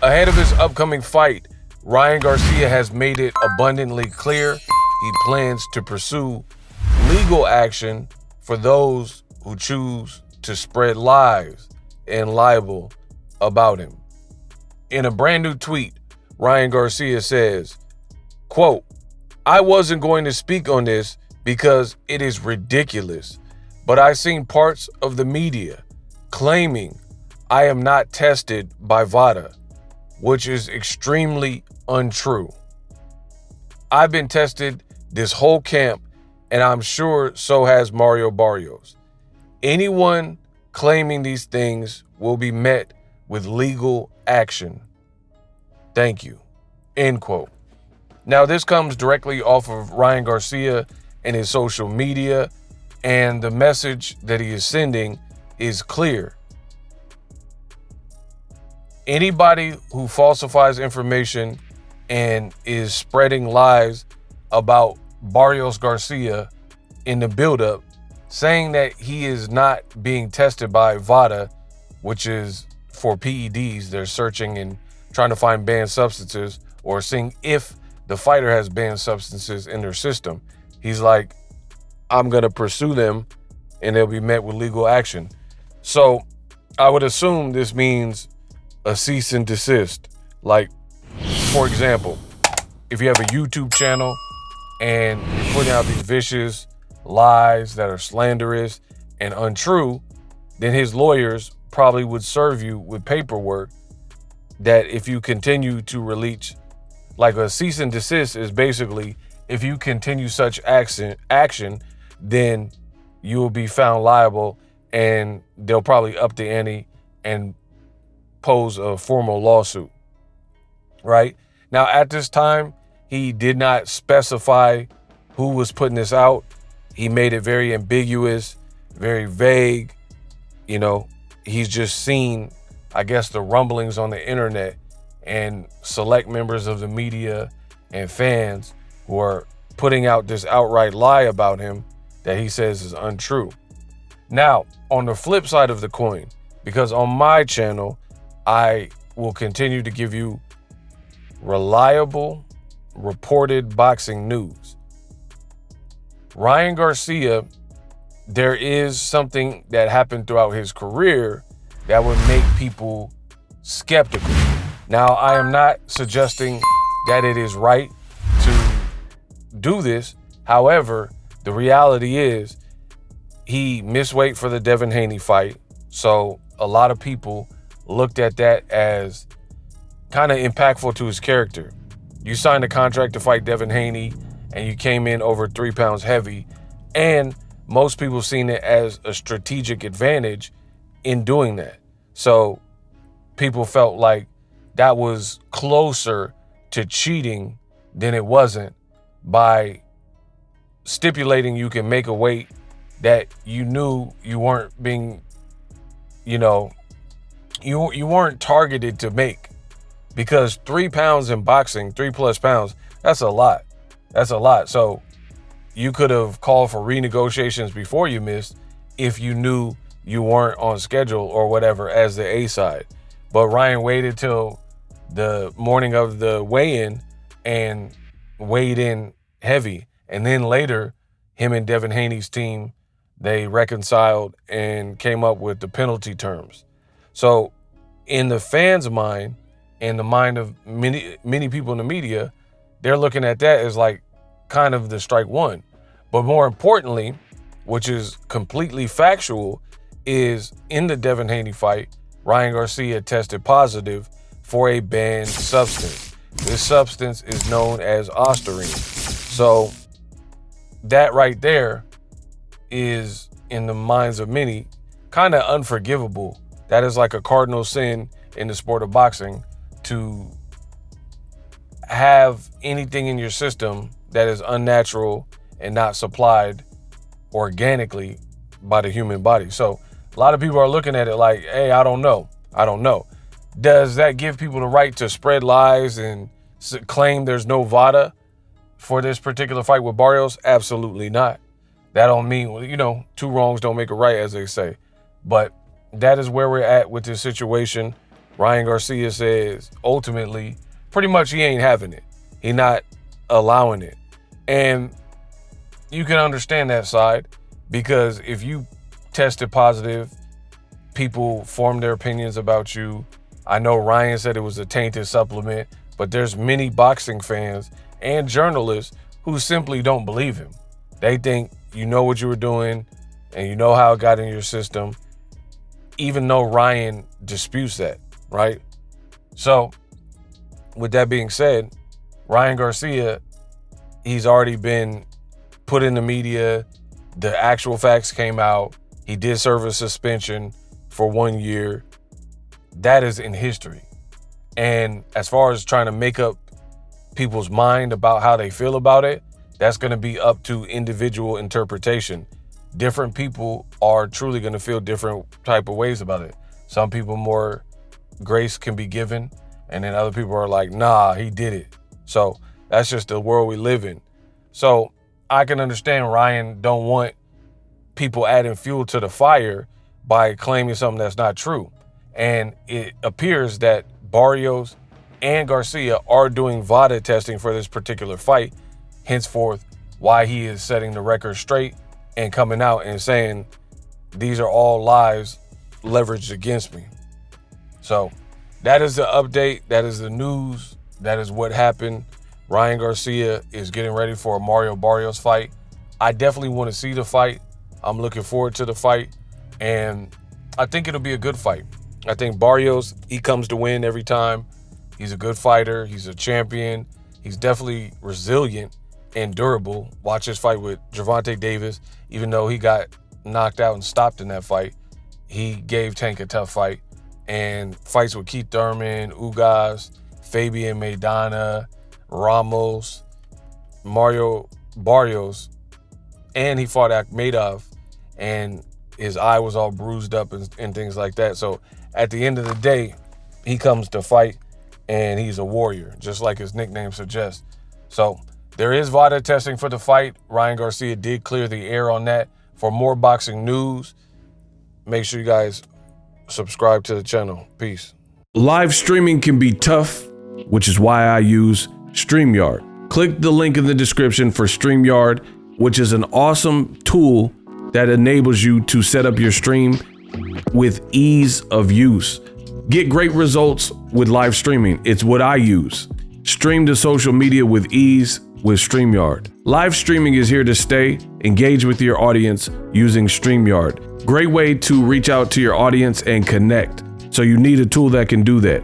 Ahead of his upcoming fight, Ryan Garcia has made it abundantly clear he plans to pursue legal action for those who choose to spread lies and libel about him. In a brand new tweet, Ryan Garcia says, quote, "I wasn't going to speak on this because it is ridiculous, but I've seen parts of the media claiming I am not tested by VADA, which is extremely untrue. I've been tested this whole camp, and I'm sure so has Mario Barrios. Anyone claiming these things will be met with legal action. Thank you." End quote. Now, this comes directly off of Ryan Garcia and his social media, and the message that he is sending is clear. Anybody who falsifies information and is spreading lies about Barrios Garcia in the buildup, saying that he is not being tested by VADA, which is for PEDs, they're searching and trying to find banned substances or seeing if the fighter has banned substances in their system. He's like, I'm going to pursue them and they'll be met with legal action. So I would assume this means a cease and desist. Like, for example, if you have a YouTube channel and you're putting out these vicious lies that are slanderous and untrue, then his lawyers probably would serve you with paperwork that if you continue to release, like a cease and desist is basically if you continue such action, then you will be found liable and they'll probably up the ante and pose a formal lawsuit, right? Now, at this time, he did not specify who was putting this out. He made it very ambiguous, very vague. You know, he's just seen, I guess, the rumblings on the internet and select members of the media and fans who are putting out this outright lie about him that he says is untrue. Now, on the flip side of the coin, because on my channel, I will continue to give you reliable, reported boxing news. Ryan Garcia, there is something that happened throughout his career that would make people skeptical. Now, I am not suggesting that it is right to do this. However, the reality is he missed weight for the Devin Haney fight. So a lot of people looked at that as kind of impactful to his character. You signed a contract to fight Devin Haney and you came in over 3 pounds heavy, and most people seen it as a strategic advantage in doing that. So people felt like that was closer to cheating than it wasn't by stipulating you can make a weight that you knew you weren't being, you weren't targeted to make. Because 3 pounds in boxing, 3+ pounds, that's a lot. That's a lot. So you could have called for renegotiations before you missed if you knew you weren't on schedule or whatever as the A side. But Ryan waited till the morning of the weigh-in and weighed in heavy. And then later, him and Devin Haney's team, they reconciled and came up with the penalty terms. So in the fans' mind, in the mind of many people in the media, they're looking at that as like kind of the strike one. But more importantly, which is completely factual, is in the Devin Haney fight, Ryan Garcia tested positive for a banned substance. This substance is known as ostarine. So that right there is, in the minds of many, kind of unforgivable. That is like a cardinal sin in the sport of boxing, to have anything in your system that is unnatural and not supplied organically by the human body. So a lot of people are looking at it like, hey, I don't know. Does that give people the right to spread lies and claim there's no VADA for this particular fight with Barrios? Absolutely not. That don't mean, two wrongs don't make a right, as they say. But that is where we're at with this situation. Ryan Garcia says ultimately, pretty much he ain't having it. He not allowing it. And you can understand that side, because if you tested positive, people form their opinions about you. I know Ryan said it was a tainted supplement, but there's many boxing fans and journalists who simply don't believe him. They think you know what you were doing and you know how it got in your system, even though Ryan disputes that, right? So with that being said, Ryan Garcia, he's already been put in the media. The actual facts came out. He did serve a suspension for 1 year. That is in history. And as far as trying to make up people's mind about how they feel about it, that's going to be up to individual interpretation. Different people are truly going to feel different type of ways about it. Some people more grace can be given, and then other people are like, nah, he did it. So that's just the world we live in. So I can understand Ryan don't want people adding fuel to the fire by claiming something that's not true. And it appears that Barrios and Garcia are doing VADA testing for this particular fight, henceforth why he is setting the record straight and coming out and saying these are all lies leveraged against me. So that is the update. That is the news. That is what happened. Ryan Garcia is getting ready for a Mario Barrios fight. I definitely want to see the fight. I'm looking forward to the fight, and I think it'll be a good fight. I think Barrios, he comes to win every time. He's a good fighter. He's a champion. He's definitely resilient and durable. Watch his fight with Gervonta Davis. Even though he got knocked out and stopped in that fight, he gave Tank a tough fight. And fights with Keith Thurman, Ugas, Fabian Maidana, Ramos, Mario Barrios, and he fought Akhmedov, and his eye was all bruised up and things like that. So at the end of the day, he comes to fight, and he's a warrior, just like his nickname suggests. So there is VADA testing for the fight. Ryan Garcia did clear the air on that. For more boxing news, make sure you guys subscribe to the channel. Peace. Live streaming can be tough, which is why I use StreamYard. Click the link in the description for StreamYard, which is an awesome tool that enables you to set up your stream with ease of use. Get great results with live streaming. It's what I use. Stream to social media with ease with StreamYard. Live streaming is here to stay. Engage with your audience using StreamYard. Great way to reach out to your audience and connect. So you need a tool that can do that.